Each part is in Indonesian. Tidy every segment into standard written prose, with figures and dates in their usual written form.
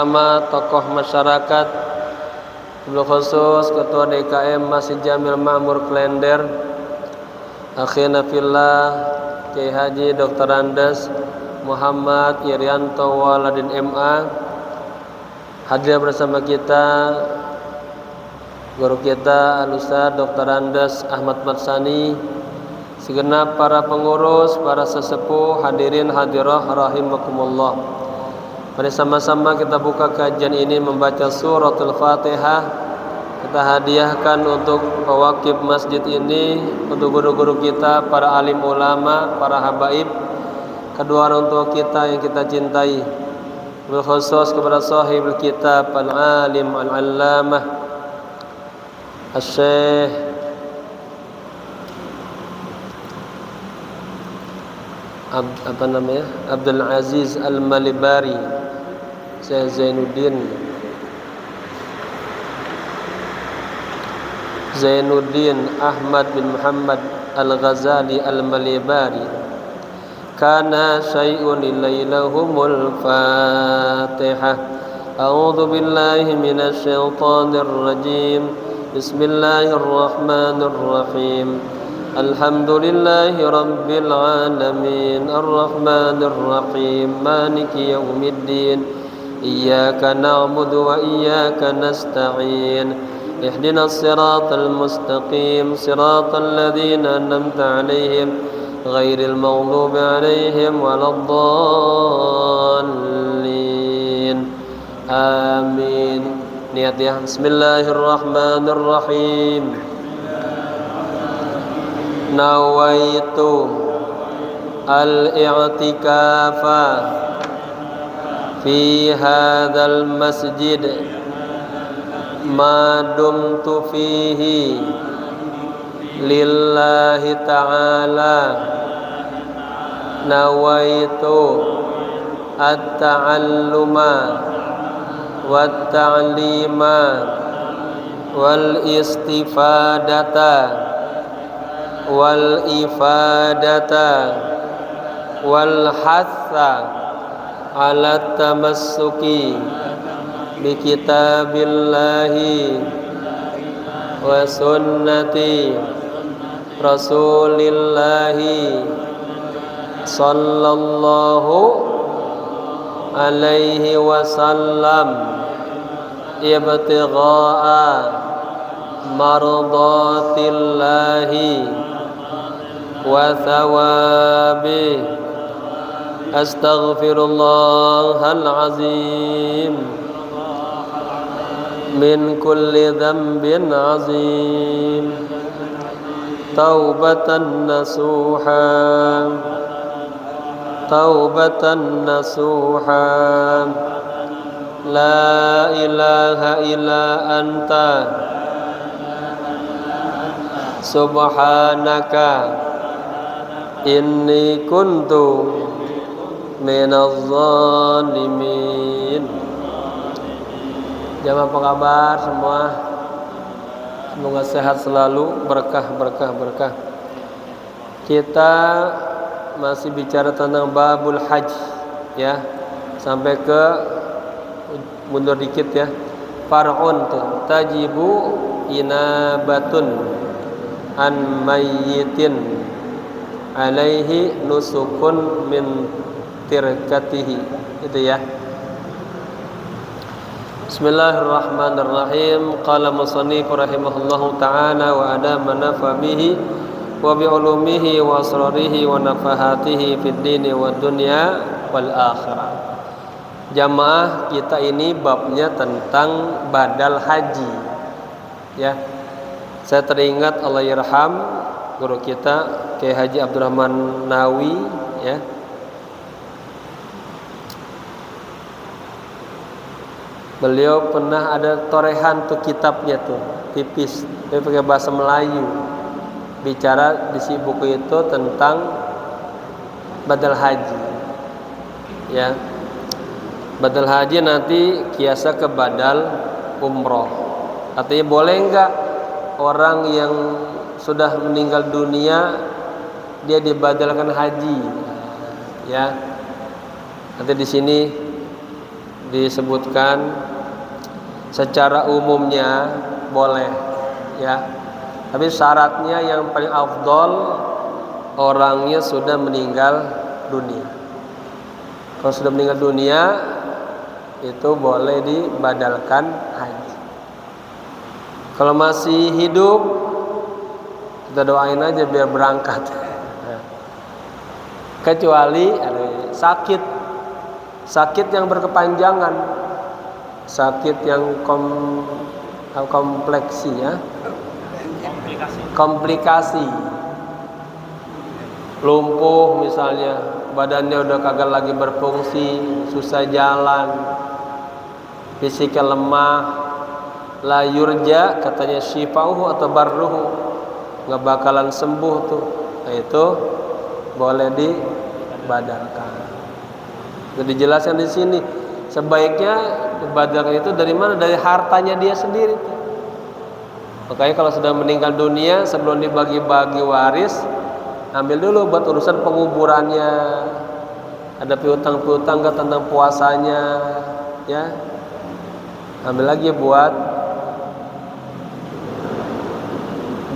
Sama tokoh masyarakat, bil khusus Ketua DKM Masjid Jamil Ma'mur Klender, akhina fillah Kiai Haji Dr. Andes Muhammad Irianto Waladin MA, hadir bersama kita guru kita Al-Ustaz Dr. Andes Ahmad Matsani, segenap para pengurus, para sesepuh, hadirin hadirah rahimakumullah. Mari sama-sama kita buka kajian ini membaca suratul Fatihah. Kita hadiahkan untuk pewakif masjid ini, untuk guru-guru kita, para alim ulama, para habaib, kedua orang tua kita yang kita cintai, bil khusus kepada sahibul kitab al-alim al-allamah Asy-Syaikh Abdul Aziz Al-Malibari, Syekh Zainuddin Ahmad bin Muhammad Al-Ghazali Al-Malibari. Kana syai'un ilailahumul Fatihah. A'udzu billahi minasy syaithanir rajim. Bismillahirrahmanirrahim. Alhamdulillahi rabbil alamin, arrahmanir rahim, maliki yaumiddin. Iyyaka na'budu wa iyyaka nasta'in. Ihdinas siratal mustaqim, siratal ladzina an'amta 'alaihim ghairil maghdubi 'alaihim waladdallin. Amin. Niat ya. Bismillahirrahmanirrahim. Nawaitu al-i'tikafa fi hadzal masjid ma dumtu fihi lillahi ta'ala. Nawaitu at-ta'alluma wat-ta'lima wal istifadata wal ifadata wal hatha ala tamassuki bi kitabillahi wa sunnati rasulillahi sallallahu alaihi wasallam ibtigha'a mardatillahi wa thawabi. Astaghfirullahal azim min kulli dhanbin azim, taubatan nasuha, taubatan nasuha. La ilaha illa anta subhanaka inni kuntu minaz zalimin. Jamaah apa kabar semua? Semoga sehat selalu, berkah. Kita masih bicara tentang babul hajj ya, sampai ke mundur dikit ya. Far'un tuh tajibu inabatun an mayyitin alaihi nusukun min tirkatihi, itu ya. Bismillahirrahmanirrahim. Qala musannif rahimahullahu ta'ala wa adama nafa bihi wa bi ulumihi wa asrarihi wa nafahatihi fid dini wad dunya wal akhirah. Jamaah kita ini babnya tentang badal haji ya. Saya teringat Allah yarham guru kita Kiai Haji Abdurrahman Nawi ya. Beliau pernah ada torehan tuh kitabnya tuh tipis, tapi pakai bahasa Melayu. Bicara di si buku itu tentang badal haji. Ya. Badal haji nanti kiasa ke badal umroh. Artinya boleh enggak orang yang sudah meninggal dunia dia dibadalkan haji? Ya. Nanti di sini disebutkan secara umumnya boleh ya. Tapi syaratnya yang paling afdol orangnya sudah meninggal dunia. Kalau sudah meninggal dunia itu boleh dibadalkan haji. Kalau masih hidup kita doain aja biar berangkat. Kecuali sakit yang berkepanjangan, sakit yang kompleksi ya, komplikasi, lumpuh misalnya, badannya udah kagak lagi berfungsi, susah jalan, fisiknya lemah, la yurja katanya syifauhu atau barruhu, nggak bakalan sembuh tuh. Nah itu boleh dibadalkan. Jadi dijelaskan di sini sebaiknya dibadalkan itu dari mana? Dari hartanya dia sendiri tuh. Makanya kalau sudah meninggal dunia sebelum dibagi-bagi waris, ambil dulu buat urusan penguburannya. Ada piutang-piutang nggak tentang puasanya, ya. Ambil lagi buat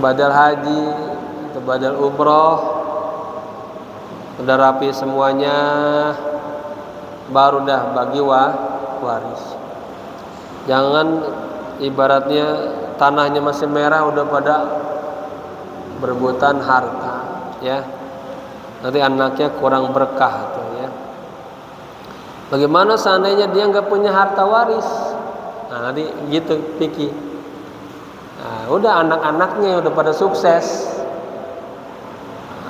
badal haji, atau badal umroh. Udah rapi semuanya, baru dah bagi waris. Jangan ibaratnya tanahnya masih merah udah pada berebutan harta, ya. Nanti anaknya kurang berkah tuh ya. Bagaimana seandainya dia nggak punya harta waris? Nah, nanti gitu pikir. Nah, udah anak-anaknya udah pada sukses.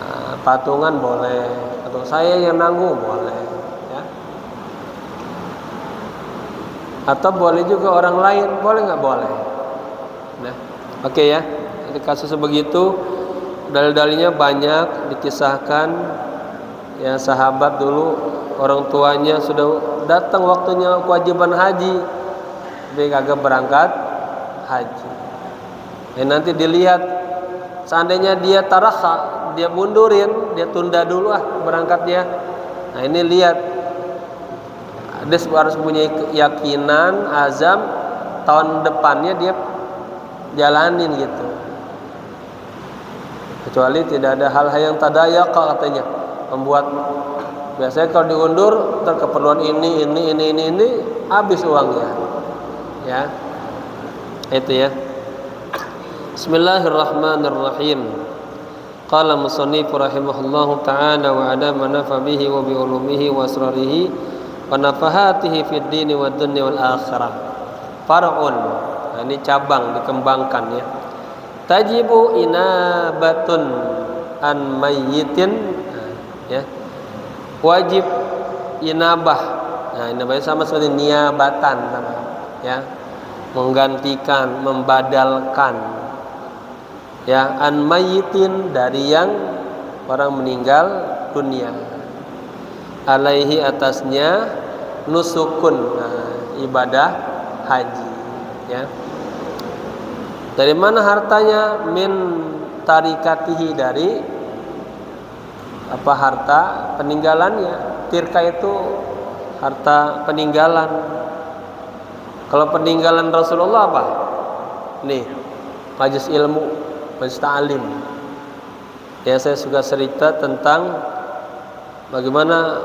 Nah, patungan boleh, atau saya yang nanggung boleh, ya. Atau boleh juga orang lain, boleh nggak boleh? Nah, oke ya. Jadi kasus begitu, dalil-dalilnya banyak dikisahkan. Ya sahabat dulu orang tuanya sudah datang waktunya kewajiban haji, tapi kagak berangkat haji. Nanti dilihat seandainya dia tarakha, dia mundurin, dia tunda dulu berangkatnya. Nah ini lihat, dia harus punya keyakinan, azam, tahun depannya dia jalanin gitu. Kecuali tidak ada hal-hal yang tadayak katanya, membuat biasanya kalau diundur terkeperluan ini habis uangnya, ya. Itu ya. Bismillahirrahmanirrahim. Qala musannif rahimahullahu ta'ala wa ala manafa bihi wa bi ulumihi wa asrarihi wa nafahatihi fid dini wad dunya wal akhirah. Far'un. Nah, ini cabang dikembangkan ya. Tajibu inabatun an mayyitin, ya. Wajib inabah. Nah, inabah sama seperti niabatan namanya, ya. Menggantikan, membadalkan. Ya, an mayyitin dari yang orang meninggal dunia. Alaihi atasnya nusukun, ibadah haji, ya. Dari mana hartanya? Min tarikatihi, dari apa harta peninggalannya. Tirka itu harta peninggalan. Kalau peninggalan Rasulullah apa? Nih, majelis ilmu, majelis ta'lim. Ya saya suka cerita tentang bagaimana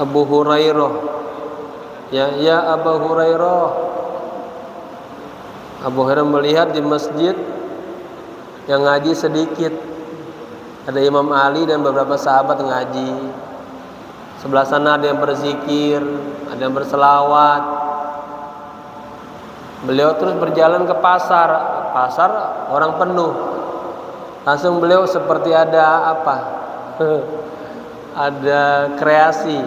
Abu Hurairah. Ya Abu Hurairah. Abu Hurairah melihat di masjid yang ngaji sedikit. Ada Imam Ali dan beberapa sahabat ngaji. Sebelah sana ada yang berzikir, ada yang berselawat. Beliau terus berjalan ke pasar. Pasar orang penuh. Langsung beliau seperti ada apa? Ada kreasi.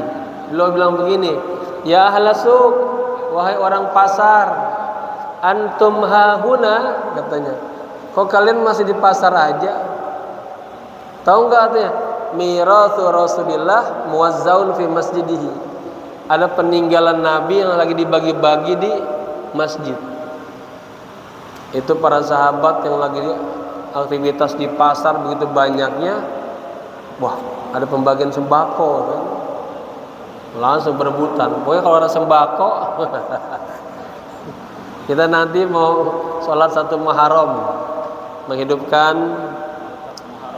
Beliau bilang begini, ya ahlas suq, wahai orang pasar, antum hahuna, katanya. Kok kalian masih di pasar aja? Tahu nggak artinya? Mirathu Rasulillah muwazzaun fi masjidihi. Ada peninggalan Nabi yang lagi dibagi-bagi di masjid. Itu para sahabat yang lagi aktivitas di pasar begitu banyaknya. Wah, ada pembagian sembako kan? langsung berebutan. Pokoknya kalau ada sembako kita nanti mau sholat 1 Muharram, menghidupkan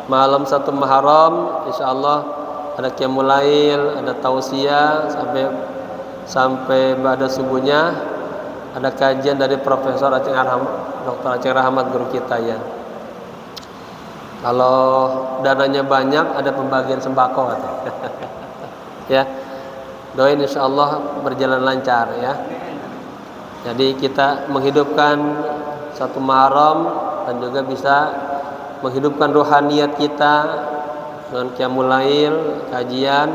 malam 1 Muharram, insyaallah ada qiyamul lail, ada tausiah sampai pada subuhnya, ada kajian dari Profesor Aceh Rahmat, Dr. Aceh Rahmat, guru kita ya. Kalau dananya banyak, ada pembagian sembako ya. Doain insyaallah berjalan lancar ya. Jadi kita menghidupkan 1 Muharram dan juga bisa menghidupkan rohaniyat kita dengan qiyamul lail, kajian,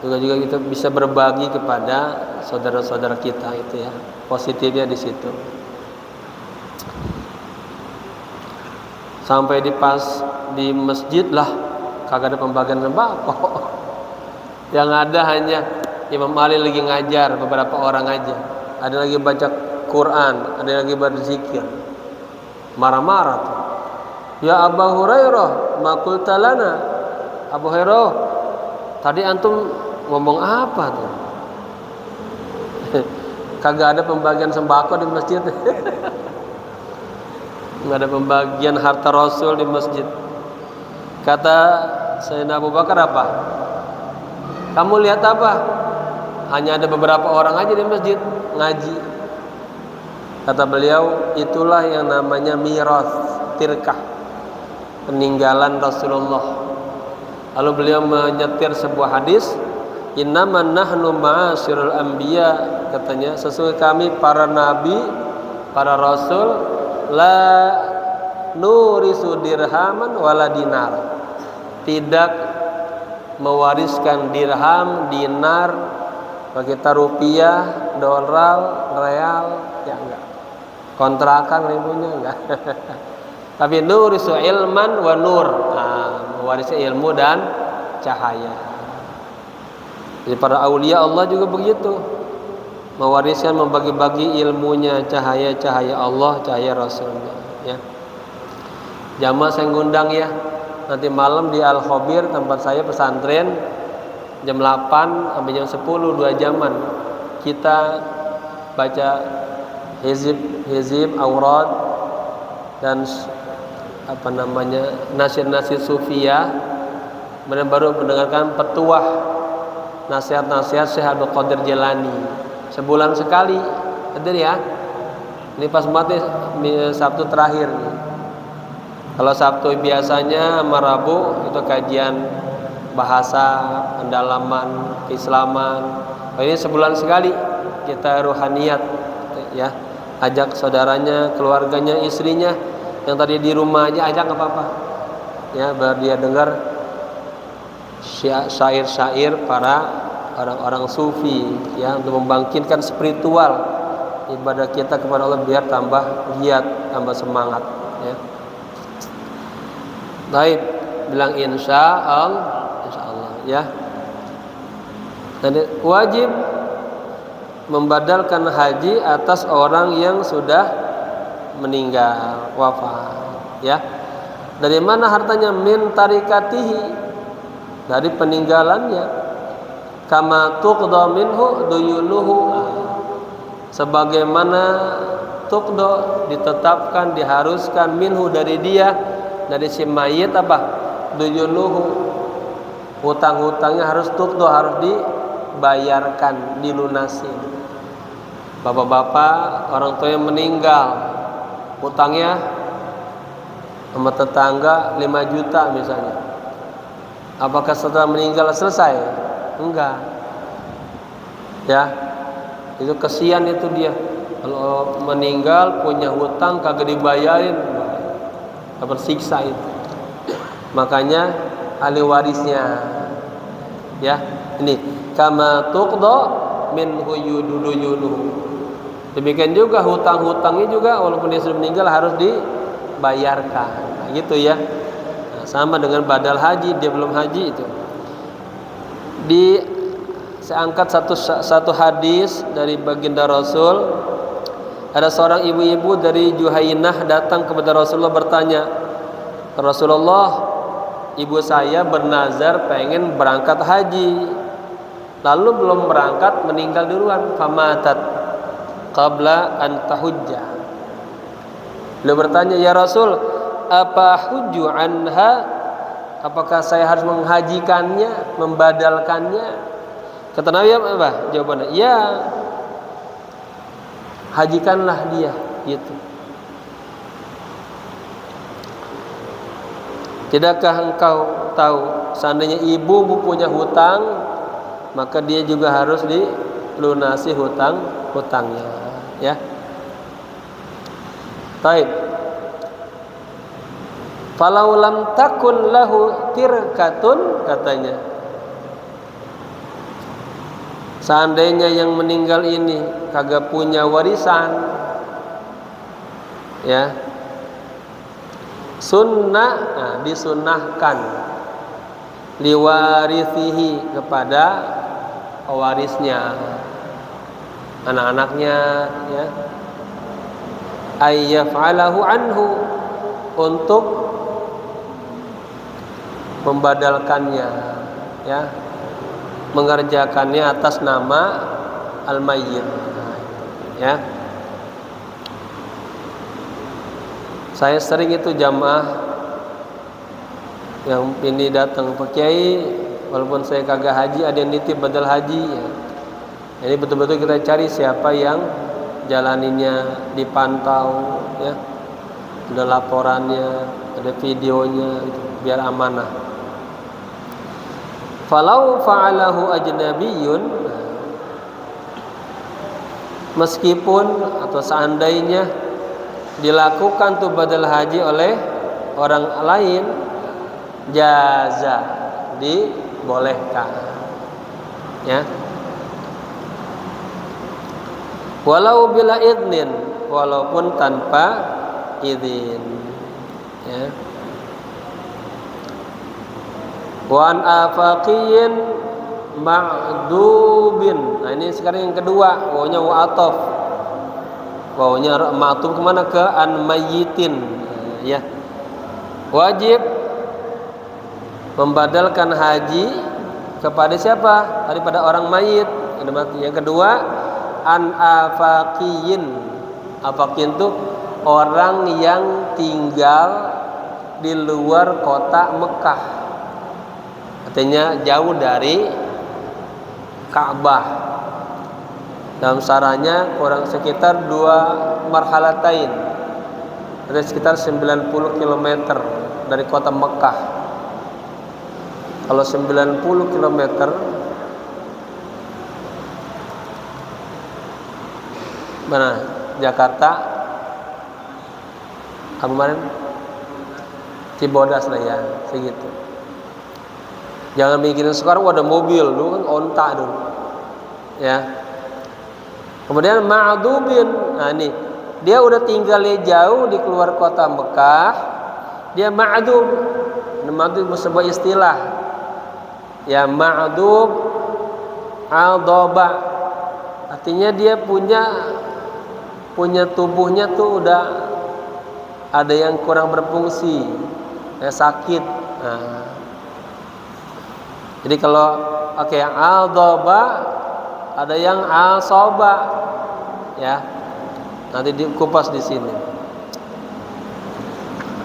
juga kita bisa berbagi kepada saudara-saudara kita itu ya. Positifnya di situ. Sampai di masjid lah kagak ada pembagian sembako. Yang ada hanya Imam Ali lagi ngajar beberapa orang aja. Ada lagi baca Quran, ada lagi berzikir. Marah-marah tuh. Ya Abu Hurairah, ma qulta lana? Abu Hurairah, tadi antum ngomong apa tuh? Kagak ada pembagian sembako di masjid. Nggak ada pembagian harta Rasul di masjid. Kata Sayyidina Abu Bakar apa? Kamu lihat apa? Hanya ada beberapa orang aja di masjid ngaji. Kata beliau, itulah yang namanya miras, tirkah, peninggalan Rasulullah. Lalu beliau menyetir sebuah hadis, innaman nahnu ma'asyirul anbiya, katanya sesungguhnya kami para nabi, para rasul, la nurisu dirhaman wala dinar, tidak mewariskan dirham, dinar, bagi kita rupiah, dolar, real, ya enggak. Kontrakan ribunya enggak. Tapi nurisu ilman wa nur, mewarisi ilmu dan cahaya. Jadi para aulia Allah juga begitu, mewariskan, membagi-bagi ilmunya, cahaya-cahaya Allah, cahaya Rasulnya ya. Jamaah saya ngundang ya, nanti malam di Al-Khobir, tempat saya pesantren, jam 8 sampai jam 10, 2 jaman kita baca hizib aurad dan nasihat-nasihat sufiyah, kemudian baru mendengarkan petuah nasihat-nasihat Syekh Abdul Qadir Jilani sebulan sekali. Hadir ya. Ini pas mati Sabtu terakhir. Kalau Sabtu biasanya sama Rabu itu kajian bahasa, pendalaman keislaman. Ini sebulan sekali kita ruhaniyat ya. Ajak saudaranya, keluarganya, istrinya yang tadi di rumah aja ajak nggak apa-apa. Ya, biar dia dengar syair-syair para orang-orang sufi ya, untuk membangkitkan spiritual ibadah kita kepada Allah biar tambah giat, tambah semangat ya. Baik, bilang insyaallah ya. Dan wajib membadalkan haji atas orang yang sudah meninggal, wafat ya. Dari mana hartanya? Min tarikatihi, dari peninggalannya. Kama tuqda minhu duyunuhu, sebagaimana tuqda ditetapkan, diharuskan, minhu dari dia, dari si mayit apa? Duyunuhu, hutang-hutangnya harus tuqda, harus dibayarkan, dilunasi. Bapak-bapak, orang tua yang meninggal, hutangnya sama tetangga 5 juta misalnya. Apakah setelah meninggal selesai? Enggak. Ya. Itu kesian itu dia. Kalau meninggal punya hutang kagak dibayarin, tersiksa itu. Makanya ahli warisnya ya. Ini kama tuqda min huyududuyunuhu. Demikian juga hutang-hutangnya juga walaupun dia sudah meninggal harus dibayarkan. Nah, gitu ya. Nah, sama dengan badal haji, dia belum haji itu. Saya angkat satu hadis dari baginda Rasul. Ada seorang ibu-ibu dari Juhainah datang kepada Rasulullah bertanya, Rasulullah, ibu saya bernazar pengen berangkat haji. lalu belum berangkat meninggal duluan, famatat qabla an tahujja. Beliau bertanya, ya Rasul, apa hujju anha, apakah saya harus menghajikannya, membadalkannya? Kata Nabi apa? Jawabannya, ya, hajikanlah dia, gitu. Tidakkah engkau tahu, seandainya ibu punya hutang, maka dia juga harus dilunasi hutangnya, ya. Baik. Falau lam takun lahu tirkatun, katanya, seandainya yang meninggal ini kagak punya warisan, ya, disunnahkan liwarithihi, kepada pewarisnya, anak-anaknya, ya, ayyaf'alahu anhu, untuk membadalkannya, ya, mengerjakannya atas nama al-mayyit, ya. Saya sering itu jamaah yang ini datang, Pak Kiai, walaupun saya kagak haji, ada yang nitip badal haji, ya. Ini betul-betul kita cari siapa yang jalaninya, dipantau, ya, ada laporannya, ada videonya, gitu, biar amanah. Falau fa'alahu ajnabiyyun, meskipun atau seandainya dilakukan tuh badal haji oleh orang lain, jaza, dibolehkan, ya. Walau bila idnin, walaupun tanpa izin, ya. Wa an afaqiyin ma'dubin. Nah, ini sekarang yang kedua, wawunya wa ataf. Wawunya ma'tuf kemana? Ke an mayyitin, ya. Wajib membadalkan haji kepada siapa? Daripada orang mayit. Yang kedua, an afaqiyin. Afaqiyin itu orang yang tinggal di luar kota Mekah, artinya jauh dari Ka'bah. Dalam saranya kurang sekitar 2 marhalatain, ada sekitar 90 km dari kota Mekah. Kalau 90 km mana? Jakarta apa kemarin? Cibodas lah, ya, segitu. Jangan mikirin sekarang ada mobil, dulu kan onta dulu, ya. Kemudian ma'dubin, nah ini dia udah tinggalnya jauh di keluar kota Mekah, dia ma'dub. Ma'dub sebuah istilah, ya, ma'dub al-doba, artinya dia punya tubuhnya tuh udah ada yang kurang berfungsi, ya, sakit. Nah, jadi kalau yang al-doba, ada yang al-soba, ya. Nanti dikupas di sini.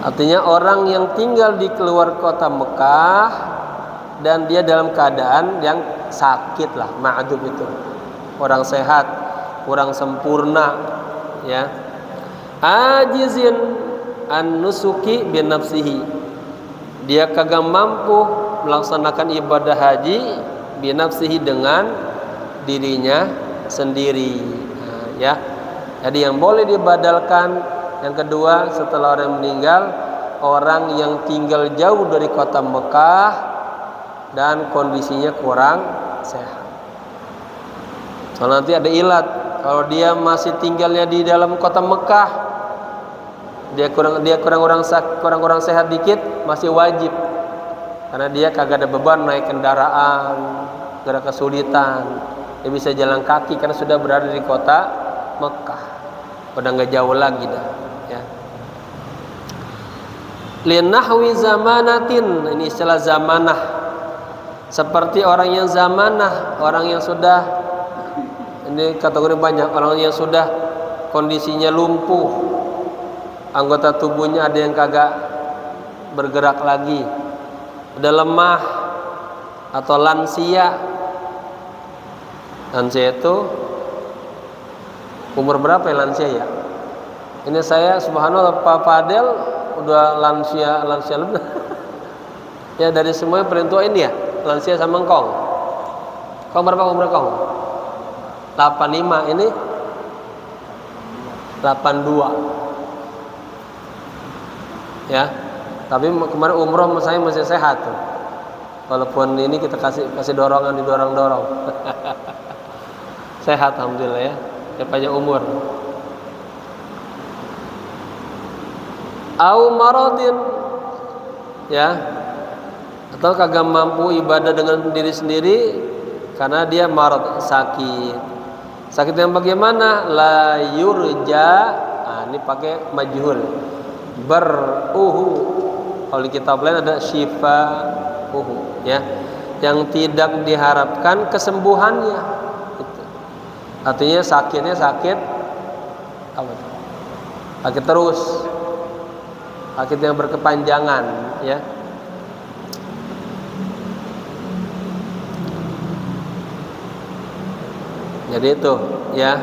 Artinya orang yang tinggal di keluar kota Mekah dan dia dalam keadaan yang sakit lah, ma'dub itu. Orang sehat, kurang sempurna, ya. Ajizin an nusuki bin nafsihi. Dia kagak mampu melaksanakan ibadah haji bin nafsihi, dengan dirinya sendiri, nah, ya. Jadi yang boleh dibadalkan, yang kedua, setelah orang meninggal, orang yang tinggal jauh dari kota Mekah dan kondisinya kurang sehat. So, nanti ada ilat, kalau dia masih tinggalnya di dalam kota Mekah, dia kurang sehat dikit, masih wajib, karena dia kagak ada beban naik kendaraan, gak ada kesulitan, dia bisa jalan kaki karena sudah berada di kota Mekah, udah nggak jauh lagi dah, ya. Linahwi zamanatin, ini istilah zamanah. seperti orang yang zamanah, orang yang sudah, ini kategori banyak, orang yang sudah kondisinya lumpuh, anggota tubuhnya ada yang kagak bergerak lagi, udah lemah, atau lansia. Lansia itu umur berapa ya lansia ya? Ini saya subhanallah Pak Fadel udah lansia lebih. Ya dari semuanya paling tua ini ya, lansia sama engkong. Kong berapa umur kong? 85, ini 82. Ya. Tapi kemarin umroh saya masih sehat tuh. Walaupun ini kita kasih dorongan, didorong-dorong. Sehat alhamdulillah ya. Panjang umur. Au maradin, ya, atau kagak mampu ibadah dengan diri sendiri karena dia marad, sakit. Sakit yang bagaimana? La yurja. Nah, ini pakai majhul. Beruhu. Kalau di kitab lain ada syifauhu, ya, yang tidak diharapkan kesembuhannya. Itu. Artinya sakitnya sakit apa? Sakit terus. Sakit yang berkepanjangan, ya. Jadi itu, ya.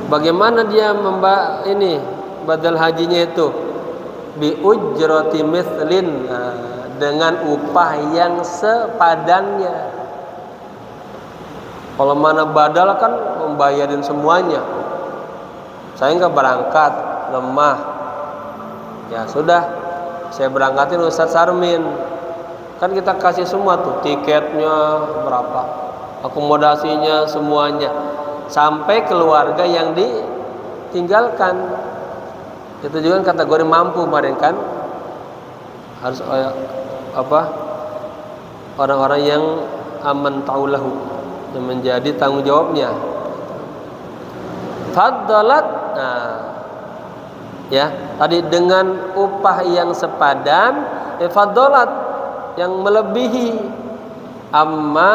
Bagaimana dia ini badal hajinya itu? Bi ujrati mithlin, dengan upah yang sepadannya. Kalau mana badal kan membayarin semuanya. Saya nggak berangkat, lemah. Ya sudah, saya berangkatin Ustadz Sarmin. Kan kita kasih semua tuh, tiketnya berapa, akomodasinya semuanya, sampai keluarga yang ditinggalkan. Itu juga kategori mampu kemarin kan, harus orang-orang yang aman taulahu, yang menjadi tanggung jawabnya. Faddalat, nah, ya, tadi dengan upah yang sepadan, faddalat yang melebihi amma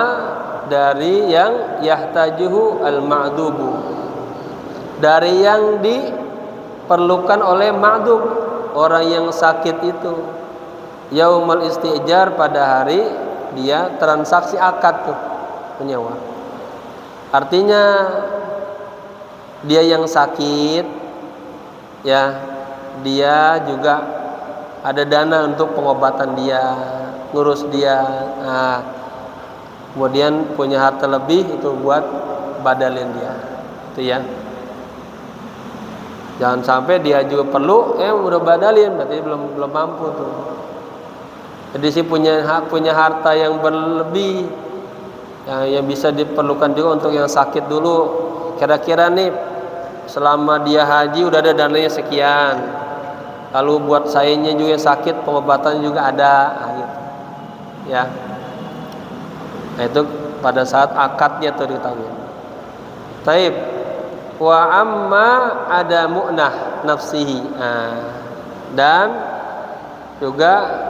dari yang yahtajuhu al-ma'dubu, dari yang diperlukan oleh ma'dub, orang yang sakit itu. Yaumul istijar, pada hari dia transaksi akad tuh menyewa. Artinya dia yang sakit, ya, dia juga ada dana untuk pengobatan dia, ngurus dia. Nah, kemudian punya harta lebih itu buat badalin dia, itu ya. Jangan sampai dia juga perlu, udah badalin, berarti belum mampu tuh. Jadi sih punya harta yang berlebih, yang bisa diperlukan juga untuk yang sakit dulu. Kira-kira nih selama dia haji udah ada dananya sekian, lalu buat sayanya juga sakit, pengobatan juga ada, gitu. Ya. Nah, itu pada saat akadnya tuh diketahui. Taib. Wa amma ada mu'nah nafsihi. Dan juga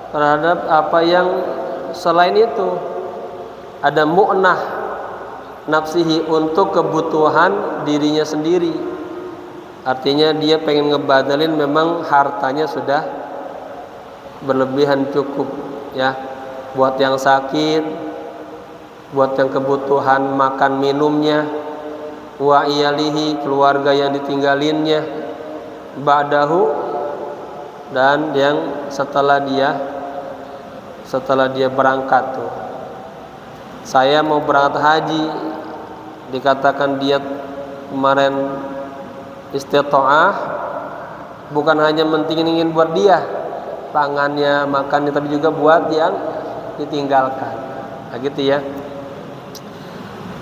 terhadap apa yang selain itu, ada mu'nah nafsihi, untuk kebutuhan dirinya sendiri. Artinya dia pengen ngebadalin, memang hartanya sudah berlebihan cukup, ya, buat yang sakit, buat yang kebutuhan makan minumnya, wa iyalihi, keluarga yang ditinggalinnya, ba'dahu, dan yang setelah dia berangkat tuh. Saya mau berangkat haji, dikatakan dia kemarin istita'ah, bukan hanya mentingin buat dia pangannya, makannya, tapi juga buat yang ditinggalkan. Nah, gitu ya.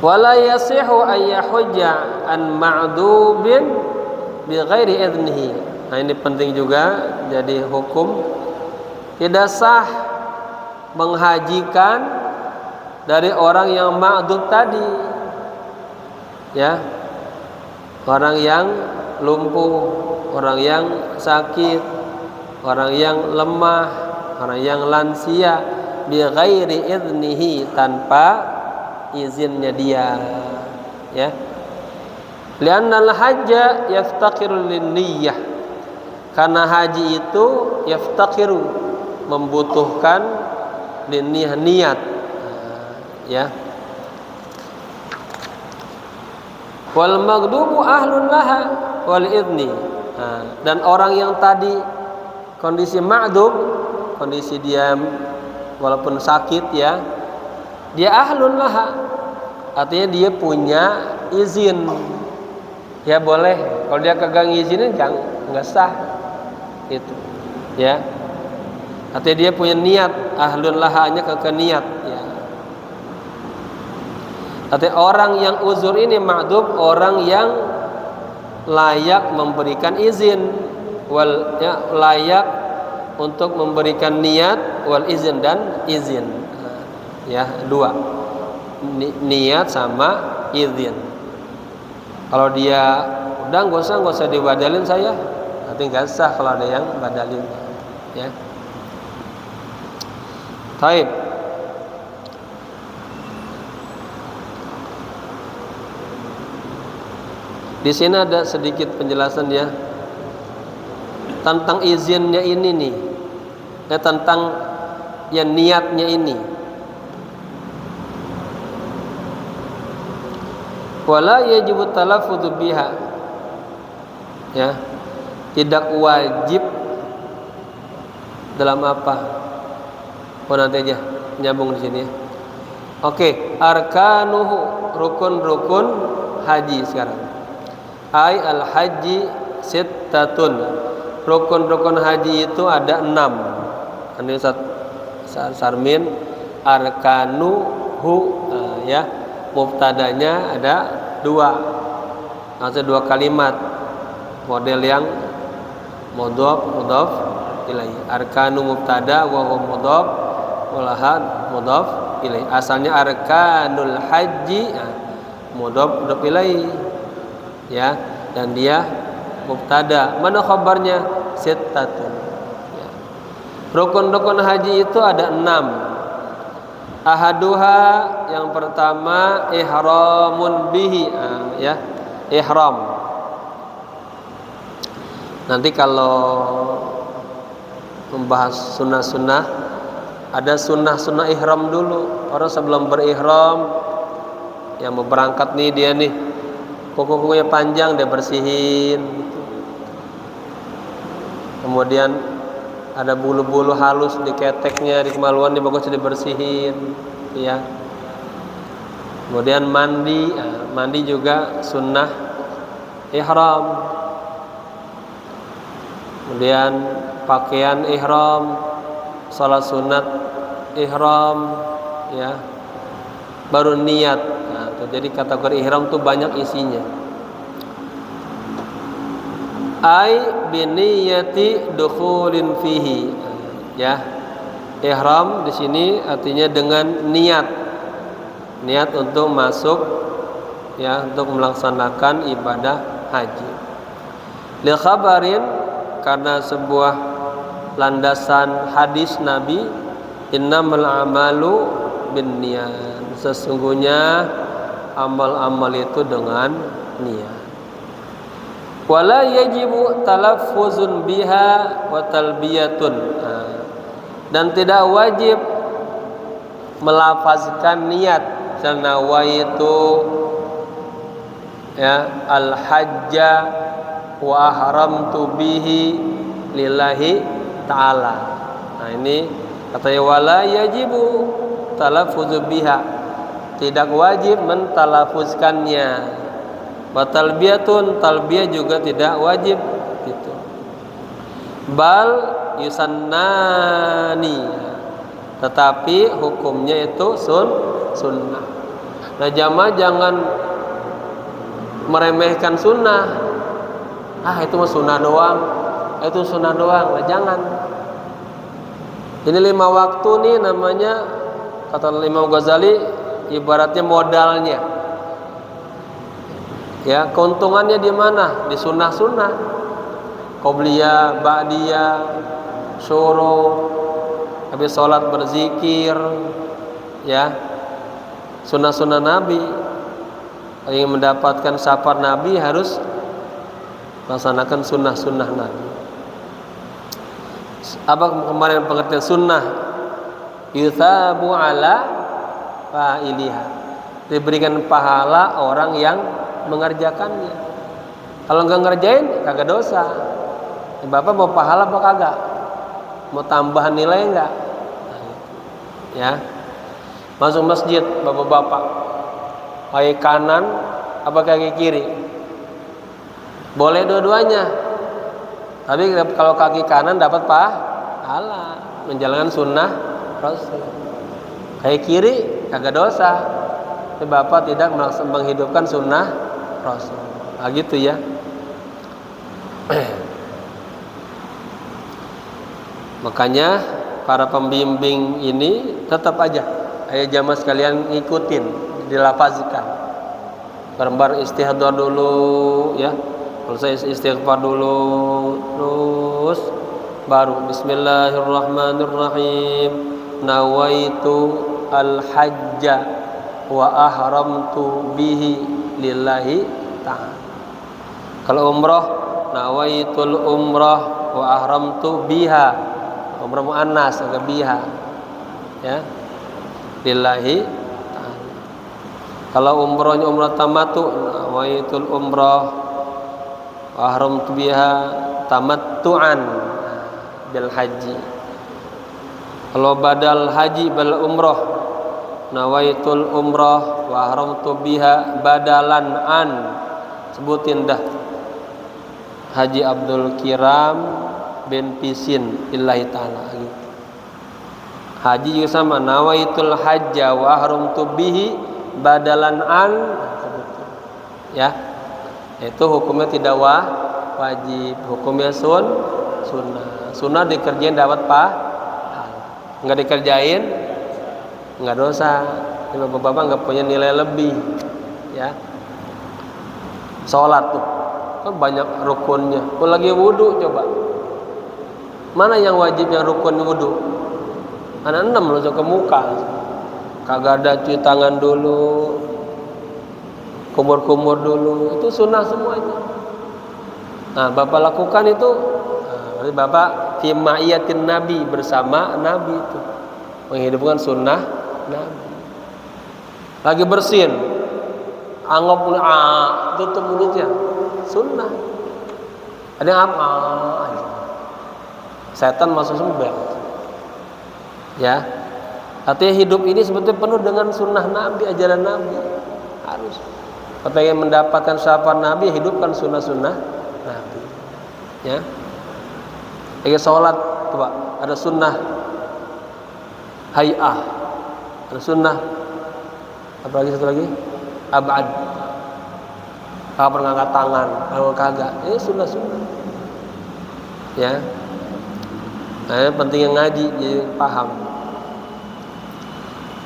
Wala yasihu ayyahujja an ma'dubin bi ghairi idnihi. Nah, ini penting juga, jadi hukum tidak sah menghajikan dari orang yang ma'dub tadi, ya, orang yang lumpuh, orang yang sakit, orang yang lemah, orang yang lansia, bi ghairi idnihi, tanpa izinnya dia, ya. Lianna al-hajja yaftaqiru lin-niyyah, karena haji itu yaftaqiru, membutuhkan lin-niyyah, niat, ya. Wal maghdubu ahlun laha wal idni. Dan orang yang tadi kondisi ma'dub, kondisi dia walaupun sakit, ya, dia ahlun laha, artinya dia punya izin, ya boleh. Kalau dia kagak ngizinin nggak sah, itu, ya. Artinya dia punya niat, ahlun lahanya ke niat, ya. Artinya orang yang uzur ini ma'dub, orang yang layak memberikan izin, ya, layak untuk memberikan niat, wal izin, dan izin, ya, dua, niat sama izin. Kalau dia udah nggak usah dibadalin saya, nanti nggak sah kalau ada yang badalin, ya. Taib. Di sini ada sedikit penjelasan, ya, tentang izinnya ini nih, ya, tentang yang niatnya ini. Wala yajibu talaffudzu biha, ya, tidak wajib dalam apa? Oh, nanti aja nyambung di sini, ya. Oke, arkanuhu, rukun-rukun haji sekarang. Ai al-haji sittatun, rukun-rukun haji itu ada 6. Ini Sarmin arkanuhu, ya, mubtadanya ada 2, maksudnya 2 kalimat, model yang mudhaf ilaih. Arkanu mubtada wa huwa mudhaf, walahad mudhaf ilaih. Asalnya arkanul haji, mudhaf ilaih, ya, dan dia mubtada. Mana khabarnya? Sittatun, ya. Rukun-rukun haji itu ada 6. Ahaduha, yang pertama ihramun bihi, ya, ihram. Nanti kalau membahas sunnah-sunnah, ada sunnah-sunnah ihram dulu. Orang sebelum berihram, yang mau berangkat nih, dia nih kuku-kukunya panjang, dia bersihin, gitu. Kemudian ada bulu-bulu halus di keteknya, di kemaluan, di bagus dibersihin, ya. Kemudian mandi, mandi juga sunnah ihram. Kemudian pakaian ihram, salat sunat ihram, ya. Baru niat. Jadi kategori ihram tuh banyak isinya. Ai biniyati dukhulin fihi, ya. Ihram di sini artinya dengan niat untuk masuk, ya, untuk melaksanakan ibadah haji. Li khabarin, karena sebuah landasan hadis Nabi, innamal a'malu binniyat, sesungguhnya amal-amal itu dengan niat. Wala yajibu talaffuzun biha wa talbiyatun, dan tidak wajib melafazkan niat. Nawaitu, ya, al-hajja wa ahramtu bihi lillahi ta'ala. Nah, ini katanya wala yajibu talaffuzu biha, tidak wajib mentalafuzkannya. Wa talbiyatun, talbiyah juga tidak wajib, gitu. Bal yusannani, tetapi hukumnya itu sunnah. Nah, jamaah jangan meremehkan sunnah. Itu mah sunnah doang, itu sunnah doang. Nah, jangan. Ini 5 waktu nih namanya, kata Imam Ghazali, ibaratnya modalnya. Ya, keuntungannya di mana? Di sunnah-sunnah. Qobliyah, ba'diyah, syuruq, habis sholat berzikir, ya, sunnah-sunnah Nabi. Ingin mendapatkan syafaat Nabi harus laksanakan sunnah-sunnah Nabi. Apa kemarin pengertian sunnah? Yuthabu ala fa'iliha, diberikan pahala orang yang mengerjakannya. Kalau nggak ngerjain kagak dosa. Bapak mau pahala apa kagak? Mau tambahan nilai enggak? Ya. Masuk masjid bapak-bapak, kaki kanan apa kaki kiri? Boleh dua-duanya. Tapi kalau kaki kanan dapat pahala menjalankan sunnah Rasul. Kaki kiri kagak dosa. Tapi bapak tidak menghidupkan sunnah Rasul. Nah, gitu ya. Makanya para pembimbing ini tetap aja, ayo jamaah sekalian ngikutin, dilafazkan. Bareng-bareng istighfar dulu ya. Kalau saya istighfar dulu, terus baru bismillahirrahmanirrahim. Nawaitu al-hajja wa ahramtu bihi lillahi ta'ala. Kalau umrah, nawaitul umrah wa ahramtu biha. Umrah muannas agak biha, ya, lillahi ta'ala. Kalau umrahnya umrah tamattu, nawaitul umrah wa ahramtu biha tamattu'an bil haji. Kalau badal haji bal umrah, nawaitul umrah wa ahramtu biha badalan an. Sebutin dah Haji Abdul Kiram bin Pisin illahi ta'ala gitu. Haji juga sama, nawaitul hajja wa ahramtu bihi badalan an, ya. Itu hukumnya tidak wajib, hukumnya sunnah. Sunnah dikerjain dapat pahala, nggak dikerjain nggak dosa. Bapak-bapak nggak punya nilai lebih, ya. Sholat tuh kan banyak rukunnya. Kalau lagi wudhu coba, mana yang wajib yang rukun wudhu? Ada 6 loh ke muka. Kagak ada cuci tangan dulu, kumur-kumur dulu. Itu sunnah semuanya. Nah, bapak lakukan itu. Berarti bapak fi ma'iyatin Nabi, bersama Nabi itu menghidupkan sunnah Nabi. Lagi bersin, anggap tutup mulutnya, sunnah. Ada yang apa? Setan masuk sumber. Ya, artinya hidup ini sebetulnya penuh dengan sunnah Nabi, ajaran Nabi. Harus. Kalau ingin mendapatkan syafaat Nabi, hidupkan sunnah-sunnah Nabi. Ya. Kayak sholat, coba ada sunnah hay'ah, ada sunnah apa lagi, satu lagi abad. Kalau mengangkat tangan, kalau kagak, ini sunnah-sunnah. Ya. Nah, pentingnya ngaji, jadi paham.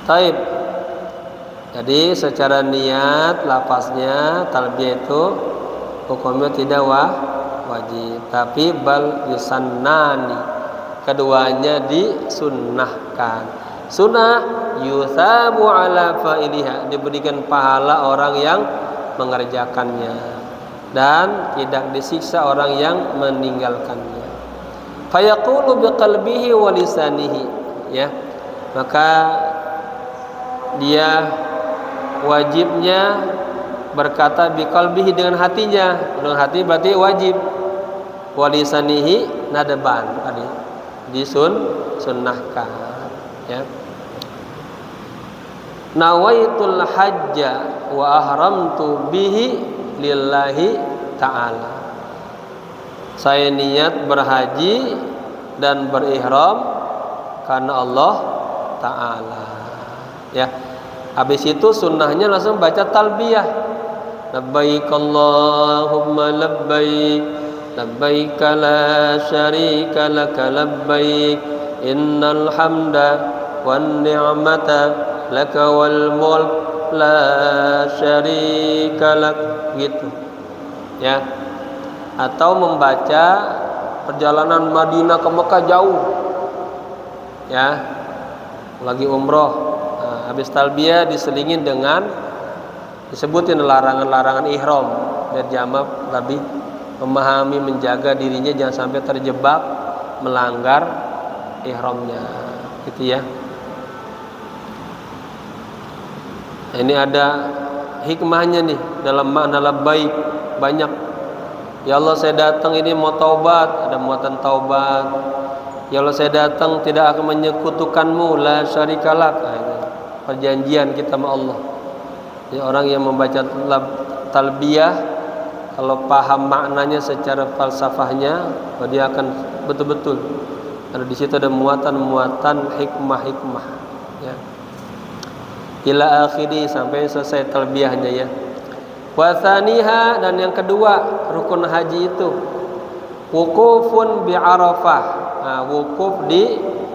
Taib. Jadi secara niat, lafaznya talbiyah itu hukumnya tidak wajib, tapi bal yusannani, keduanya disunnahkan. Sunnah yuthabu ala fa'iliha, diberikan pahala orang yang mengerjakannya dan tidak disiksa orang yang meninggalkannya. Fayaqulu biqalbihi wa lisanihi, ya, maka dia wajibnya berkata biqalbihi, dengan hatinya. Dengan hati berarti wajib. Wa lisanihi nadaban, tadi disunnahkan, ya. Nawaitul hajja wa ahramtu bihi lillahi ta'ala. Saya niat berhaji dan berihram karena Allah Ta'ala, ya. Habis itu sunnahnya langsung baca talbiyah. Labbaik Allahumma labbaik, labbaik la syarika laka labbaik, innal hamda wan ni'mata laka wal mulk la syarika lak, gitu, ya. Atau membaca perjalanan Madinah ke Mekah jauh, ya, lagi umroh, habis talbiyah diselingin dengan disebutin larangan-larangan ihram, biar jamaah lebih memahami, menjaga dirinya jangan sampai terjebak melanggar ihramnya, gitu ya. Ini ada hikmahnya nih dalam makna labbaik, banyak. Ya Allah, saya datang ini mau taubat, ada muatan taubat. Ya Allah, saya datang tidak akan menyekutukanmu, la syarikalak. Nah, itu perjanjian kita sama Allah. Ya, orang yang membaca talbiyah, kalau paham maknanya secara falsafahnya, dia akan betul-betul. Karena di situ ada muatan-muatan hikmah-hikmah. Ya. Ila akhiri, sampai selesai talbiyahnya ya. Wa tsaniha, dan yang kedua rukun haji itu wukufun bi Arafah. Nah, wukuf di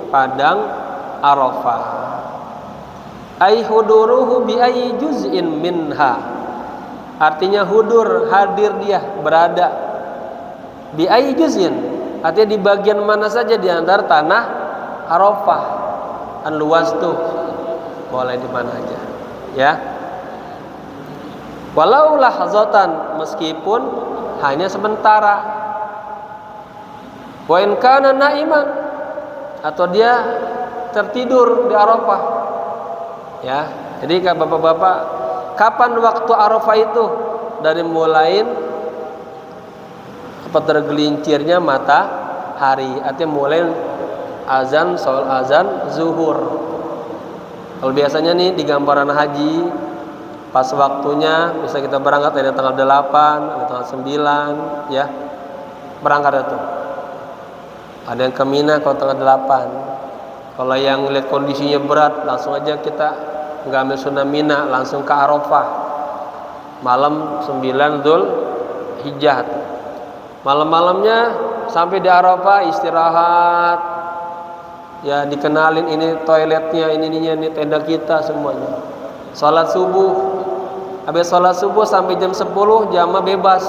padang Arafah. Ai huduruhu bi ayyi juz'in minha. Artinya hudur, hadir dia, berada. Bi ayyi juz'in, artinya di bagian mana saja di antara tanah Arafah. Kan luas tuh. Boleh di mana aja, ya. Walau lahzatan, meskipun hanya sementara. Wa in kana naiman, atau dia tertidur di Arafah. Ya. Jadi Bapak-bapak, kapan waktu Arafah itu? Dari mulai tergelincirnya matahari, artinya mulai azan zuhur. Kalau biasanya nih di gambaran haji, pas waktunya bisa kita berangkat dari tanggal 8, ada tanggal 9, ya. Berangkat itu. Ada yang ke Mina kalau tanggal 8. Kalau yang lihat kondisinya berat, langsung aja kita nggak ambil sunnah Mina, langsung ke Arafah. Malam 9 Dzulhijjah. Malam-malamnya sampai di Arafah istirahat. Ya, dikenalin ini toiletnya, ini tenda kita semuanya. Salat subuh. Habis salat subuh sampai jam 10 jamaah bebas.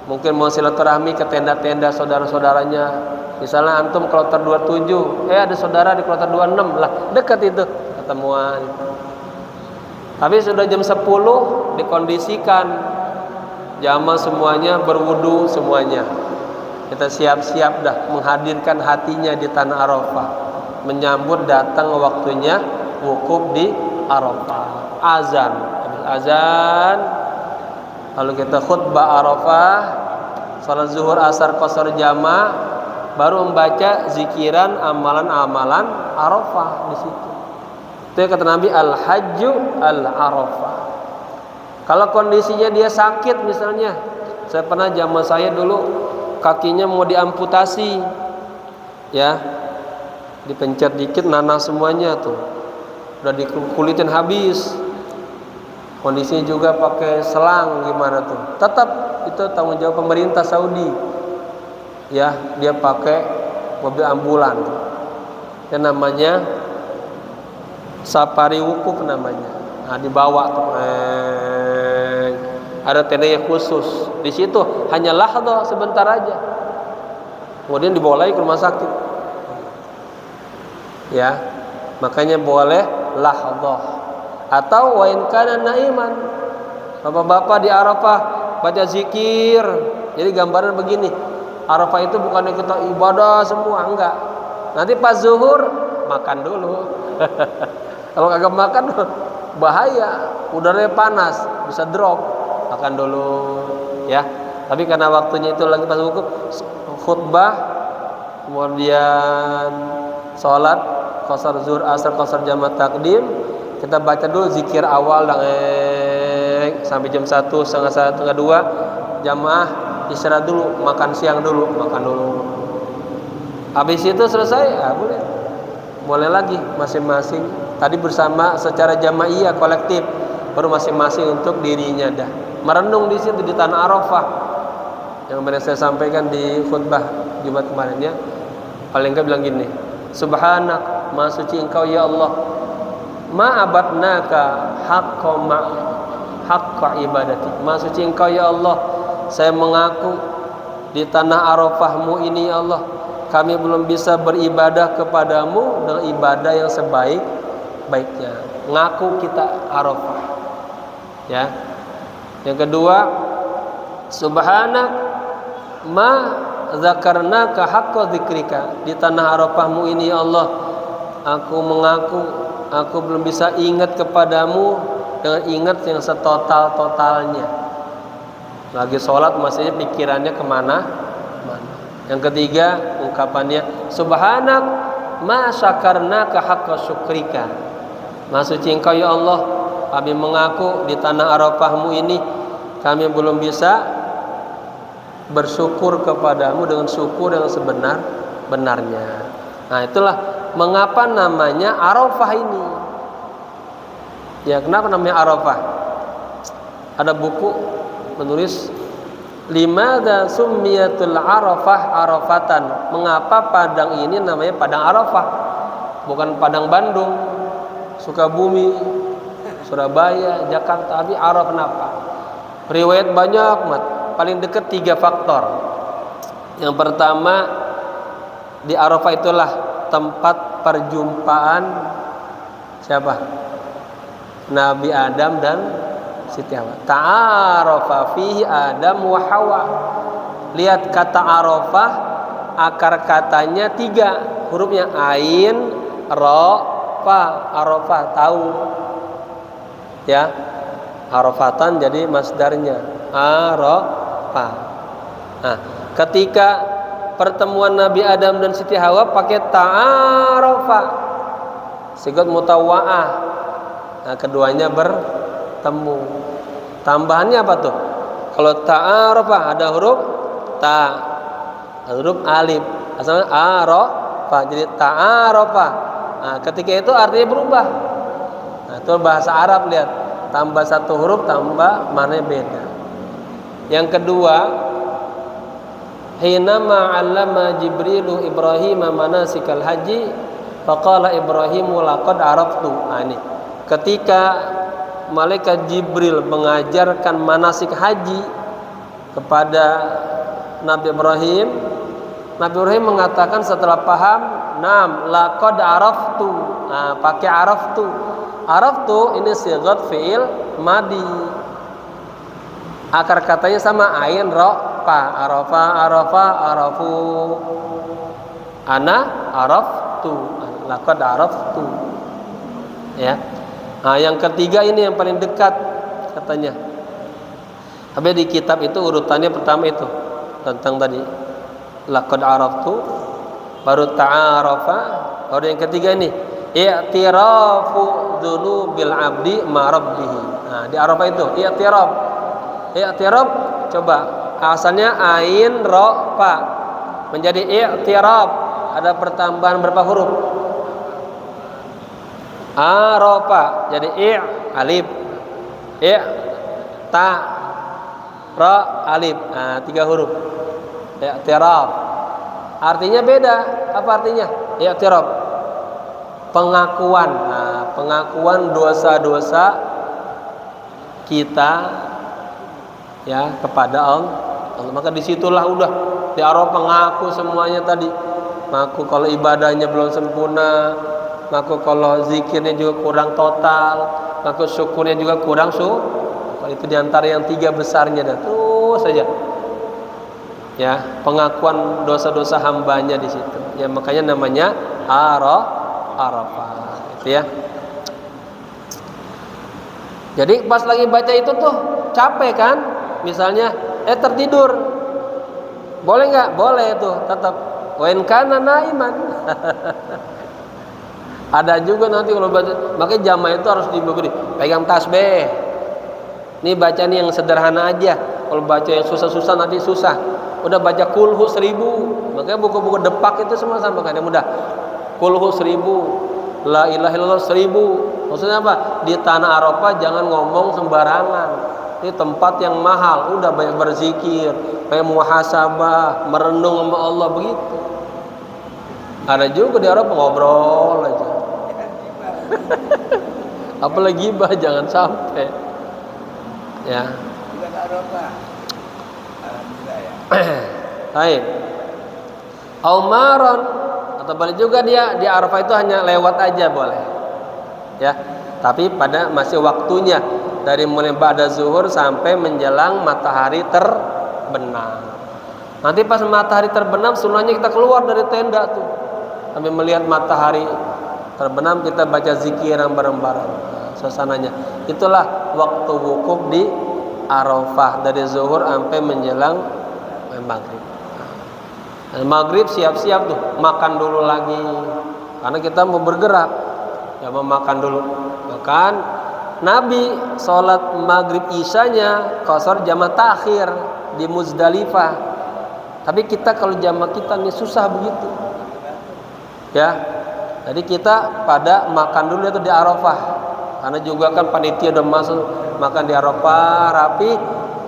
Mungkin mau silaturahmi ke tenda-tenda saudara-saudaranya. Misalnya antum kloter 27, ada saudara di kloter 26 lah, dekat itu ketemuan. Tapi sudah jam 10 dikondisikan jamaah semuanya berwudu semuanya. Kita siap-siap dah menhadirkan hatinya di tanah Arafah, menyambut datang waktunya wukuf di Arafah. Azan, habis azan lalu kita khutbah Arafah, salat zuhur, asar, qasar jamaah, baru membaca zikiran amalan-amalan Arafah di situ. Itu kata Nabi, al-hajju al-Arafah. Kalau kondisinya dia sakit misalnya, saya pernah jamaah saya dulu kakinya mau diamputasi, ya, dipencet dikit nanah semuanya tuh, udah dikulitin habis. Kondisinya juga pakai selang, gimana tuh? Tetap itu tanggung jawab pemerintah Saudi, ya, dia pakai mobil ambulan, yang namanya safari wukuf namanya. Nah, dibawa tuh, ada tenda khusus di situ, hanya lahdzah sebentar aja, kemudian dibawa lagi ke rumah sakit, ya. Makanya boleh lahdzah. Atau wa in kana naiman, bapak-bapak di Arafah baca zikir. Jadi gambaran begini, Arafah itu bukan kita ibadah semua, enggak. Nanti pas zuhur makan dulu. Kalau kagak makan bahaya, udaranya panas, bisa drop. Makan dulu, ya. Tapi karena waktunya itu lagi pas wukuf, khutbah, kemudian sholat qasar zuhur, asar, qasar jamaah takdim, kita baca dulu zikir awal sampai jam 1, setengah 1, setengah 2, jamaah istirahat dulu, makan siang dulu, habis itu selesai, boleh lagi masing-masing. Tadi bersama secara jamaiyah kolektif, baru masing-masing untuk dirinya dah merenung di situ di tanah Arafah. Yang kemarin saya sampaikan di khutbah Jumat kemarin, ya, paling enggak bilang gini, Subhanak, maha suci Engkau ya Allah, ma abadnaka haqqa ibadati. Maha suci Engkau ya Allah, saya mengaku di tanah Arafahmu ini ya Allah, kami belum bisa beribadah kepadamu dengan ibadah yang sebaik-baiknya. Ngaku kita Arafah. Ya. Yang kedua, subhanak ma zakarnaka haqqa dzikrika. Di tanah Arafahmu ini ya Allah, aku mengaku aku belum bisa ingat kepadamu dengan ingat yang setotal-totalnya. Lagi sholat maksudnya pikirannya kemana? Yang ketiga ungkapannya subhanak ma syakarnaka haqqa syukrika. Maha suci Engkau ya Allah, kami mengaku di tanah Arafahmu ini kami belum bisa bersyukur kepadamu dengan syukur yang sebenar-benarnya. Nah itulah mengapa namanya Arafah ini. Ya kenapa namanya Arafah? Ada buku menulis Limadza summiyatul Arafah Arafatan. Mengapa padang ini namanya padang Arafah, bukan padang Bandung, Sukabumi, Surabaya, Jakarta, tapi Arafah kenapa? Riwayat banyak, paling dekat 3 faktor. Yang pertama, di Arafah itulah tempat perjumpaan siapa? Nabi Adam dan Siti Hawa. Ta'arafa fihi Adam wa Hawa. Lihat kata Arafah, akar katanya 3 hurufnya ain, ra, fa. Arafah tahu. Ya. Arafatan jadi masdarnya Arafah. Nah, ketika pertemuan Nabi Adam dan Siti Hawa pakai ta'arafa, sigat mutawa'ah. Nah, keduanya bertemu. Tambahannya apa tuh? Kalau ta'arafa ada huruf ta, ada huruf alif, asalnya arafa, jadi ta'arafa. Nah, ketika itu artinya berubah. Nah, itu bahasa Arab, lihat. Tambah 1 huruf, tambah maknanya beda. Yang kedua, hina ma'allama Jibrilu Ibrahim manasikal haji faqala Ibrahim laqad araftu. Nah, ini ketika malaikat Jibril mengajarkan manasik haji kepada Nabi Ibrahim, Nabi Ibrahim mengatakan setelah paham, "Nam laqad araftu." Nah, pakai araftu. Araftu ini sigat fi'il madi. Akar katanya sama ain ra fa. Arafa arafu. Ana araftu. Laqad araftu. Ya. Nah, yang ketiga ini yang paling dekat katanya. Tapi di kitab itu urutannya pertama itu tentang tadi laqad araftu, baru ta'arafa, baru yang ketiga ini i'tirafu dzunubil abdi ma rabbih. Nah, di Arafah itu i'tiraf. I'tiraf coba asalnya ain ra fa menjadi i'tiraf, ada pertambahan berapa huruf? Arafa jadi alif, ta, ra, alif. Nah, 3 huruf. I'tiraf. Artinya beda. Apa artinya? I'tiraf pengakuan. Nah, pengakuan dosa-dosa kita ya kepada Allah. Maka disitulah udah di Arafah ngaku semuanya tadi. Ngaku kalau ibadahnya belum sempurna, ngaku kalau zikirnya juga kurang total, ngaku syukurnya juga kurang Kalau itu diantara yang 3 besarnya dah terus saja. Ya, pengakuan dosa-dosa hambanya di situ. Ya, makanya namanya Arafah, gitu ya. Jadi pas lagi baca itu tuh capek kan? Misalnya tertidur. Boleh nggak? Boleh tuh, tetap wa in kana naiman. Ada juga nanti kalau baca, makanya jamaah itu harus diberi pegang tasbih. Ini baca nih yang sederhana aja. Kalau baca yang susah-susah nanti susah. Udah baca kulhu 1000. Makanya buku-buku depak itu semua sama kan yang mudah. Kulhu 1000, la ilaha illallah 1000. Maksudnya apa? Di tanah Arafah jangan ngomong sembarangan. Ini tempat yang mahal. Udah banyak berzikir, banyak muhasabah, merenung sama Allah begitu. Ada juga di Arafah ngobrol aja. Apalagi gibah jangan sampai. Ya. Alhamdulillah ya. Baik. Aumaron, atau boleh juga dia di Arafah itu hanya lewat aja boleh. Ya. Tapi pada masih waktunya dari mulai ba'da zuhur sampai menjelang matahari terbenam. Nanti pas matahari terbenam sunnahnya kita keluar dari tenda tuh. Sambil melihat matahari terbenam kita baca zikir yang bareng-bareng. Suasananya. Itulah waktu wukuf di Arafah dari zuhur sampai menjelang maghrib. Maghrib siap-siap tuh, makan dulu lagi. Karena kita mau bergerak, ya mau makan dulu. Bahkan Nabi sholat maghrib isyanya qasar jamaah takhir di Muzdalifah. Tapi kita kalau jamaah kita nih susah begitu. Ya. Jadi kita pada makan dulu itu di Arafah. Karena juga kan panitia udah masuk makan di Arafah rapi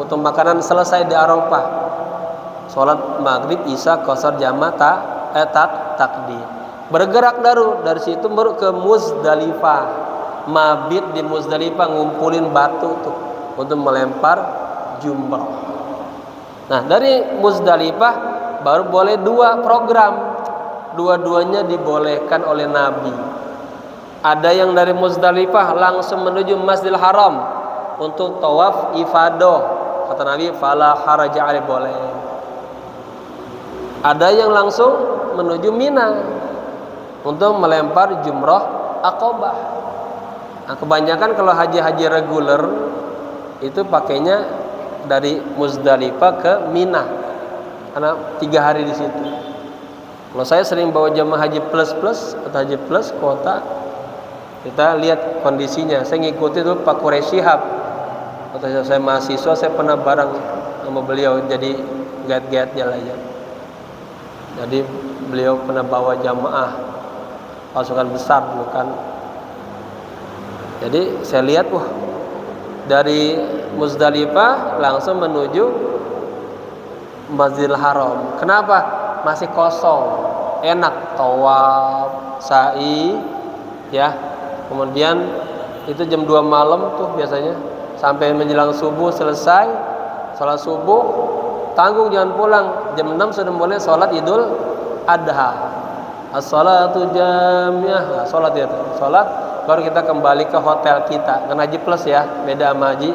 untuk makanan selesai di Arafah. Sholat maghrib isya qasar jamaah takdim. Bergerak dari situ baru ke Muzdalifah. Mabit di Muzdalifah ngumpulin batu tuh untuk melempar jumrah. Nah, dari Muzdalifah baru boleh 2 program. Dua-duanya dibolehkan oleh Nabi. Ada yang dari Muzdalifah langsung menuju Masjidil Haram untuk tawaf ifadah. Kata Nabi, fala haraja alaihi, boleh. Ada yang langsung menuju Mina untuk melempar jumrah Aqabah. Nah, kebanyakan kalau haji-haji reguler itu pakainya dari Muzdalifah ke Mina karena 3 hari di situ. Kalau saya sering bawa jamaah haji plus atau haji plus kuota, kita lihat kondisinya. Saya ngikuti dulu Pak Quraisy Shihab. Waktu saya mahasiswa saya pernah bareng sama beliau jadi guide jalan. Jadi beliau pernah bawa jamaah pasukan besar dulu kan. Jadi saya lihat dari Muzdalifah langsung menuju Masjidil Haram. Kenapa? Masih kosong, enak tawaf, sa'i, ya. Kemudian itu jam 2 malam tuh biasanya sampai menjelang subuh selesai sholat subuh, tanggung jangan pulang. Jam 6 sudah mulai sholat Idul Adha. As-salatu jamiah. Nah, sholat itu. Sholat baru kita kembali ke hotel kita. Kan haji plus ya, beda sama haji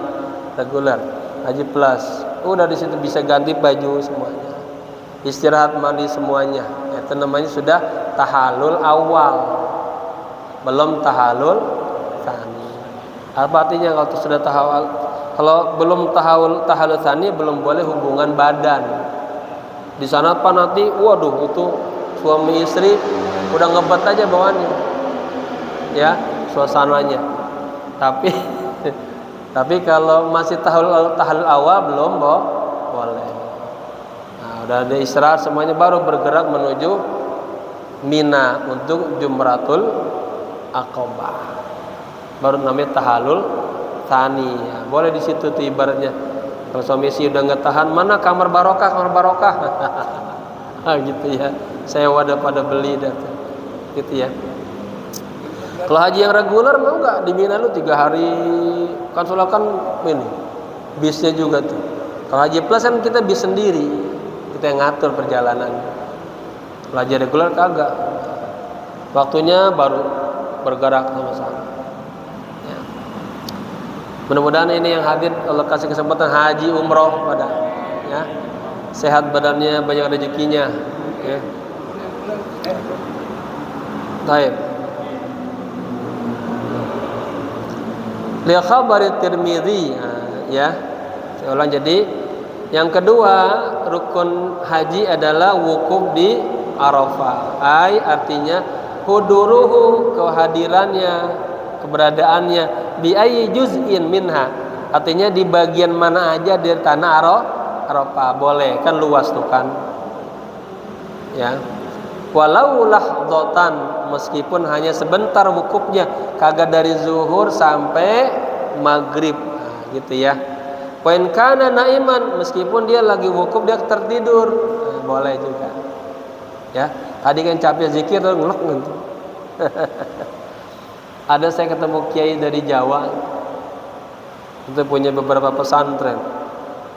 reguler. Haji plus. Udah di situ bisa ganti baju semuanya. Istirahat mandi semuanya. Itu namanya sudah tahalul awal. Belum tahalul tsani. Apa artinya kalau sudah tahalul? Kalau belum tahalul tsani belum boleh hubungan badan. Di sana apa nanti? Waduh, itu suami istri udah ngebet aja bawaannya. Ya, suasananya. Tapi kalau masih tahalul awal belum boleh. Nah, udah ada istirahat semuanya baru bergerak menuju Mina untuk Jumratul Aqabah. Baru namanya tahalul tsani. Ya, boleh di situ tuh ibaratnya. Kalau suami istri udah nggak tahan, mana kamar barokah? Gitu ya. Saya wadah pada beli dah tuh. Gitu ya. Kalau haji yang reguler mau nggak di Mina lu 3 hari kan soalnya kan ini bisnya juga tuh. Kalau haji plus kan kita bis sendiri, kita yang ngatur perjalanan. Kalau haji reguler kagak, waktunya baru bergerak sama-sama. Ya. Mudah-mudahan ini yang hadir Allah kasih kesempatan haji umroh pada, ya, sehat badannya, banyak rezekinya. Ya. Baik. Li khabari Tirmidzi, ya. Saya ulang, jadi yang kedua rukun haji adalah wukuf di Arafah. Artinya huduruhu, kehadirannya, keberadaannya, bi ayyi juz'in minha. Artinya di bagian mana aja di tanah Arafah boleh, kan luas tuh kan. Ya. Walau lahdatan, meskipun hanya sebentar wukufnya, kagak dari zuhur sampai maghrib, nah, gitu ya. Poin kana naiman, meskipun dia lagi wukuf dia tertidur, nah, boleh juga. Ya, tadi kan capek zikir tuh ngelek gitu. Ada saya ketemu kiai dari Jawa, itu punya beberapa pesantren.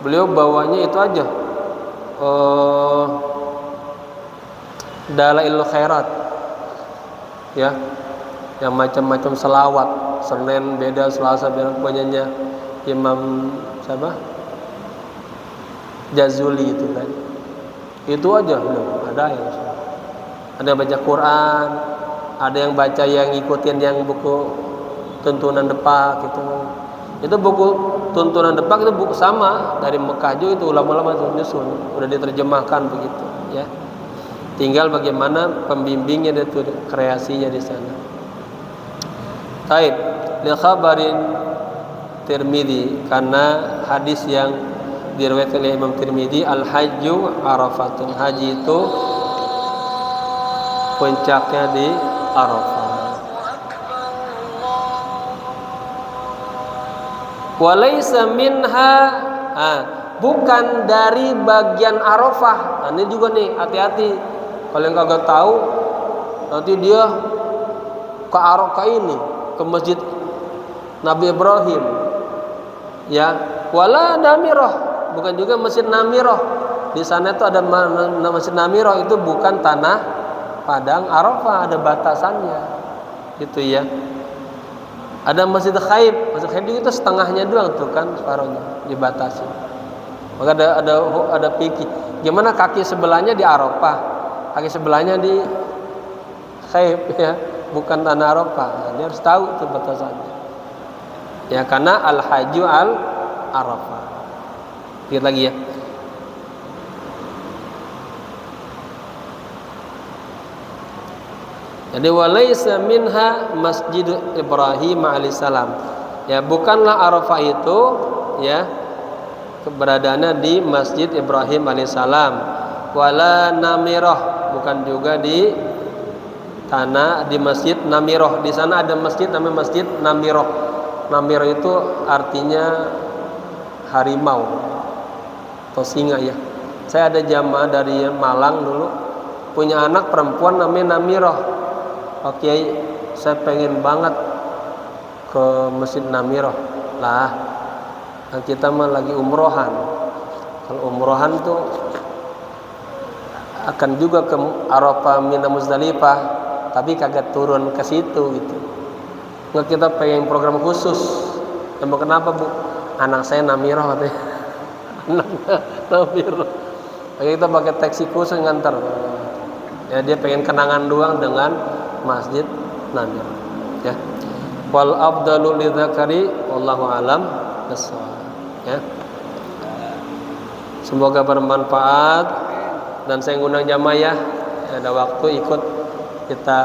Beliau bawanya itu aja. Dalailul Khairat, ya, yang macam-macam selawat. Senin beda, Selasa beda, punyanya Imam siapa? Jazuli itu kan. Itu aja belum ada yang ada yang baca Quran, ada yang baca yang ngikutin yang buku tuntunan Depak gitu. Itu buku tuntunan Depak itu buku sama dari Mekah juga, itu ulama-ulama nyusun, udah diterjemahkan begitu, ya. Tinggal bagaimana pembimbingnya itu, kreasinya di sana. Taib li khabarin Tirmidzi, karena hadis yang diriwayatkan oleh Imam Tirmidzi, al-hajju Arafatun, haji itu puncaknya di Arafah. Walaysa minha, bukan dari bagian Arafah. Nah, ini juga nih, hati-hati. Kalau yang kagak tahu, nanti dia ke Arafah ini, ke masjid Nabi Ibrahim, ya. Wala Namirah, bukan juga masjid Namirah. Di sana itu ada masjid Namirah, itu bukan tanah padang Arafah, ada batasannya, gitu ya. Ada Masjid Khaib itu setengahnya doang tuh kan, separuhnya dibatasi. Maka ada pikir, gimana kaki sebelahnya di Arafah, kaki sebelahnya di Khaib, ya, bukan tanah Arafah. Nah, dia harus tahu itu batasannya. Ya, karena al-hajju al-Arafah. Lihat lagi ya. Jadi walaysa minha Masjid Ibrahim alaihissalam. Ya, bukanlah Arafah itu, ya, keberadaannya di Masjid Ibrahim alaihissalam. Wala Namirah, bukan juga di tanah di Masjid Namirah. Di sana ada masjid namanya Masjid Namirah. Namirah itu artinya harimau atau singa, ya. Saya ada jamaah dari Malang dulu, punya anak perempuan namanya Namirah. Oke, saya pengen banget ke Masjid Namirah. Lah, kita mah lagi umrohan. Kalau umrohan tuh akan juga ke Arafah, Mina, Muzdalifah, tapi kagak turun ke situ gitu. Nggak, kita pengen program khusus. Emang kenapa, Bu? Anak saya Namirah katanya. Anaknya Namirah. Kita pakai taksi khusus nganter. Ya, dia pengen kenangan doang dengan Masjid Namirah, ya. Wal afdalu lidzakari wallahu alam bissawab, ya. Semoga bermanfaat, dan saya ngundang jamaah, ya, ada waktu ikut kita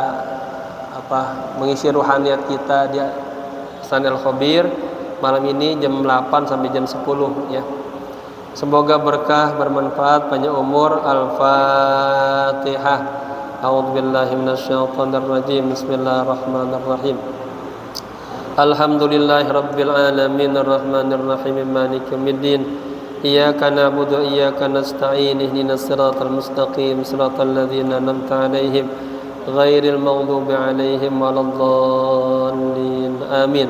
mengisi ruhaniyat kita di Sanil Khabir malam ini jam 8 sampai jam 10, ya. Semoga berkah, bermanfaat, panjang umur. Al-Fatihah. A'udzu billahi minasyaitonir rajim. Bismillahirrahmanirrahim. Alhamdulillahirabbil alamin arrahmanir rahim maliki yaumiddin. Iyyaka na'budu wa iyyaka nasta'in. Ihdinas siratal mustaqim, siratal ladzina an'amta 'alaihim ghairil maghdubi 'alaihim waladdallin. Amin.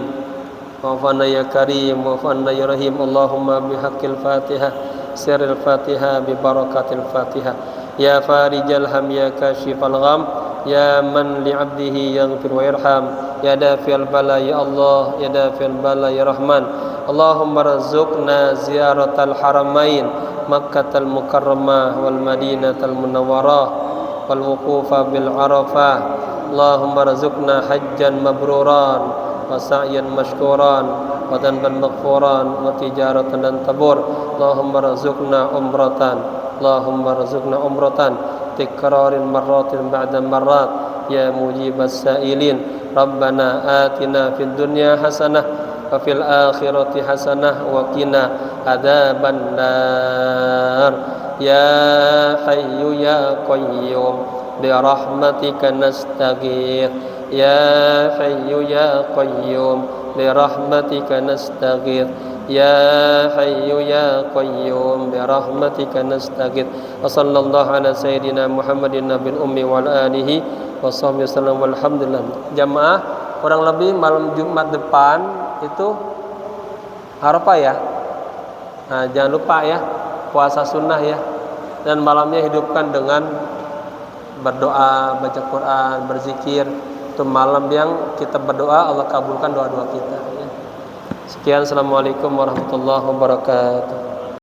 Wa'afana ya karim, wa'afana ya rahim. Allahumma bihaqqil Fatihah, sirril Fatihah, bi barakatil Fatihah. Ya farijal ham, ya kashifal gham, ya man li'abdihi yaghfir wa yarham, ya dafi'al bala ya Allah, ya dafi'al bala ya Rahman. Allahumma razuqna ziyaratal haramain, Makkatal Mukarramah wal Madinatal Munawwarah wal wuqufa bil Arafah. Allahumma razuqna hajjan mabruran wa sa'yan mashkuran wa dhanban maghfuran wa tijaratan lan tabur. Allahumma razuqna umratan, Allahumma razuqna umratan tikrarin marratin ba'da marrat, ya mujibas sa'ilin. Rabbana atina fid dunya hasanah wa fil akhirati hasanah wa qina adzaban nar. Ya hayyu ya qayyum bi rahmatika nastaghith. Ya hayyu ya qayyum bi rahmatika nastaghith. Ya hayyu ya qayyum bi rahmatika nastaghith. Wa sallallahu ala sayyidina Muhammadin nabil ummi wa ala alihi wa sahbihi wasallam. Walhamdulillah. Jamaah, kurang lebih malam Jumat depan itu Arafah, ya. Nah, jangan lupa, ya, puasa sunnah, ya. Dan malamnya hidupkan dengan berdoa, baca Quran, berzikir. Itu malam yang kita berdoa Allah kabulkan doa-doa kita ya. Sekian, assalamualaikum warahmatullahi wabarakatuh.